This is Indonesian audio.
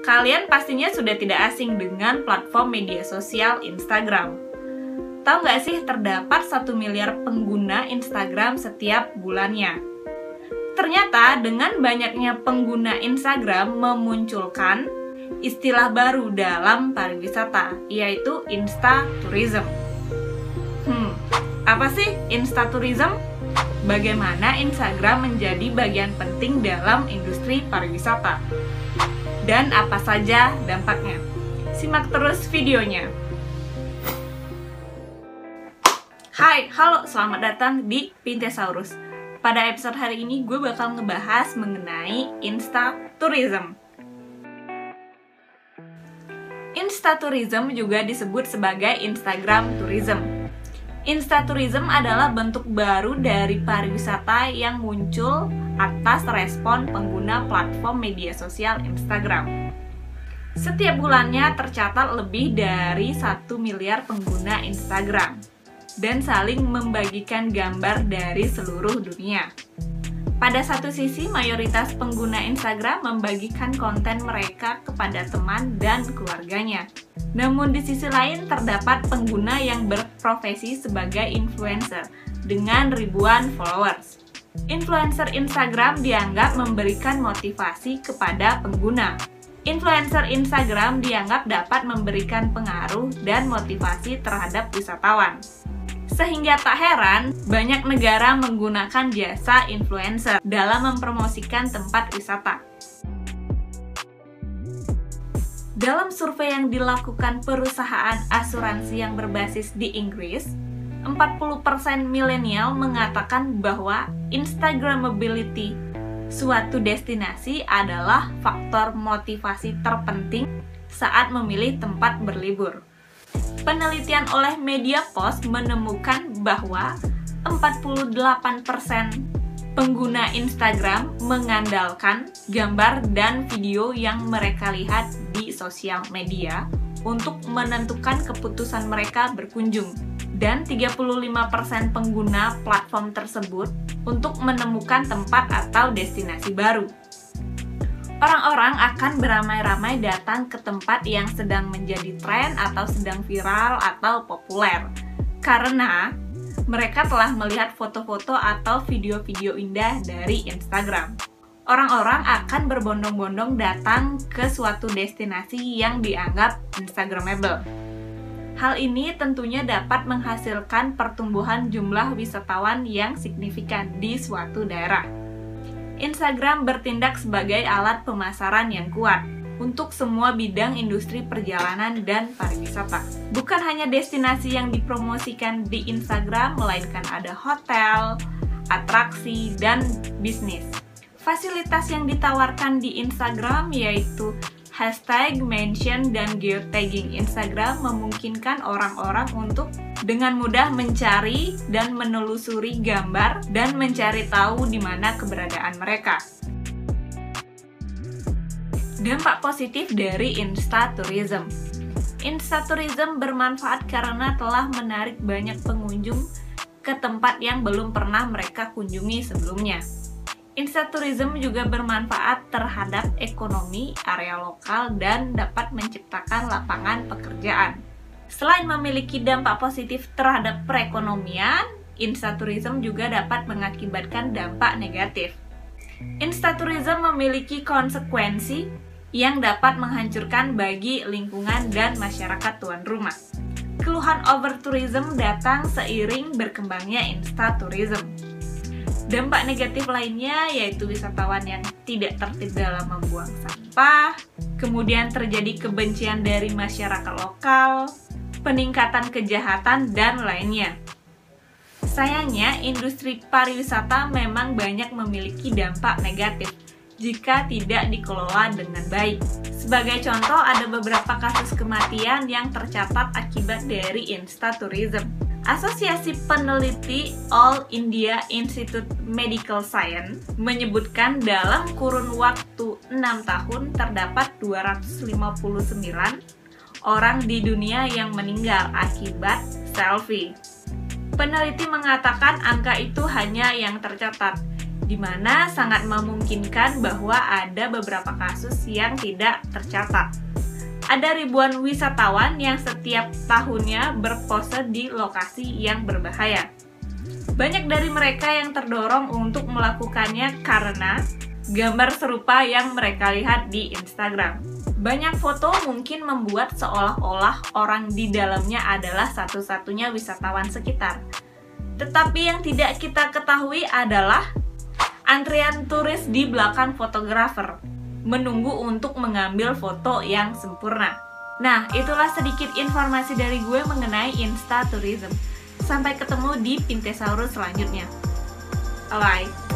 Kalian pastinya sudah tidak asing dengan platform media sosial Instagram. Tahu nggak sih terdapat 1 miliar pengguna Instagram setiap bulannya? Ternyata dengan banyaknya pengguna Instagram memunculkan istilah baru dalam pariwisata, yaitu Insta-tourism. Apa sih Insta-tourism? Bagaimana Instagram menjadi bagian penting dalam industri pariwisata? Dan apa saja dampaknya? Simak terus videonya. Hai, halo, selamat datang di Pintesaurus. Pada episode hari ini gue bakal ngebahas mengenai Insta-tourism. Insta-tourism juga disebut sebagai Instagram tourism. Insta-tourism adalah bentuk baru dari pariwisata yang muncul atas respon pengguna platform media sosial Instagram. Setiap bulannya tercatat lebih dari 1 miliar pengguna Instagram dan saling membagikan gambar dari seluruh dunia. Pada satu sisi, mayoritas pengguna Instagram membagikan konten mereka kepada teman dan keluarganya. Namun di sisi lain terdapat pengguna yang berprofesi sebagai influencer dengan ribuan followers. Influencer Instagram dianggap memberikan motivasi kepada pengguna. Influencer Instagram dianggap dapat memberikan pengaruh dan motivasi terhadap wisatawan. Sehingga tak heran, banyak negara menggunakan jasa influencer dalam mempromosikan tempat wisata. Dalam survei yang dilakukan perusahaan asuransi yang berbasis di Inggris, 40% milenial mengatakan bahwa Instagramability suatu destinasi adalah faktor motivasi terpenting saat memilih tempat berlibur. Penelitian oleh Mediapost menemukan bahwa 48% pengguna Instagram mengandalkan gambar dan video yang mereka lihat di sosial media untuk menentukan keputusan mereka berkunjung, dan 35% pengguna platform tersebut untuk menemukan tempat atau destinasi baru. Orang-orang akan beramai-ramai datang ke tempat yang sedang menjadi tren atau sedang viral atau populer karena mereka telah melihat foto-foto atau video-video indah dari Instagram. Orang-orang akan berbondong-bondong datang ke suatu destinasi yang dianggap Instagramable. Hal ini tentunya dapat menghasilkan pertumbuhan jumlah wisatawan yang signifikan di suatu daerah. Instagram bertindak sebagai alat pemasaran yang kuat untuk semua bidang industri perjalanan dan pariwisata. Bukan hanya destinasi yang dipromosikan di Instagram, melainkan ada hotel, atraksi, dan bisnis. Fasilitas yang ditawarkan di Instagram yaitu hashtag, mention, dan geotagging Instagram memungkinkan orang-orang untuk dengan mudah mencari dan menelusuri gambar dan mencari tahu di mana keberadaan mereka. Dampak positif dari Insta-tourism. Insta-tourism bermanfaat karena telah menarik banyak pengunjung ke tempat yang belum pernah mereka kunjungi sebelumnya. Insta-tourism juga bermanfaat terhadap ekonomi area lokal dan dapat menciptakan lapangan pekerjaan. Selain memiliki dampak positif terhadap perekonomian, Insta-tourism juga dapat mengakibatkan dampak negatif. Insta-tourism memiliki konsekuensi yang dapat menghancurkan bagi lingkungan dan masyarakat tuan rumah. Keluhan over-tourism datang seiring berkembangnya Insta-tourism. Dampak negatif lainnya yaitu wisatawan yang tidak tertib dalam membuang sampah, kemudian terjadi kebencian dari masyarakat lokal, peningkatan kejahatan, dan lainnya. Sayangnya, industri pariwisata memang banyak memiliki dampak negatif jika tidak dikelola dengan baik. Sebagai contoh, ada beberapa kasus kematian yang tercatat akibat dari Insta-tourism. Asosiasi peneliti All India Institute Medical Science menyebutkan dalam kurun waktu 6 tahun terdapat 259 orang di dunia yang meninggal akibat selfie. Peneliti mengatakan angka itu hanya yang tercatat. dimana sangat memungkinkan bahwa ada beberapa kasus yang tidak tercatat. Ada ribuan wisatawan yang setiap tahunnya berpose di lokasi yang berbahaya. Banyak dari mereka yang terdorong untuk melakukannya karena gambar serupa yang mereka lihat di Instagram. Banyak foto mungkin membuat seolah-olah orang di dalamnya adalah satu-satunya wisatawan sekitar. Tetapi yang tidak kita ketahui adalah antrian turis di belakang fotografer menunggu untuk mengambil foto yang sempurna. Nah, itulah sedikit informasi dari gue mengenai Insta Tourism. Sampai ketemu di Pintesaurus selanjutnya. Bye-bye.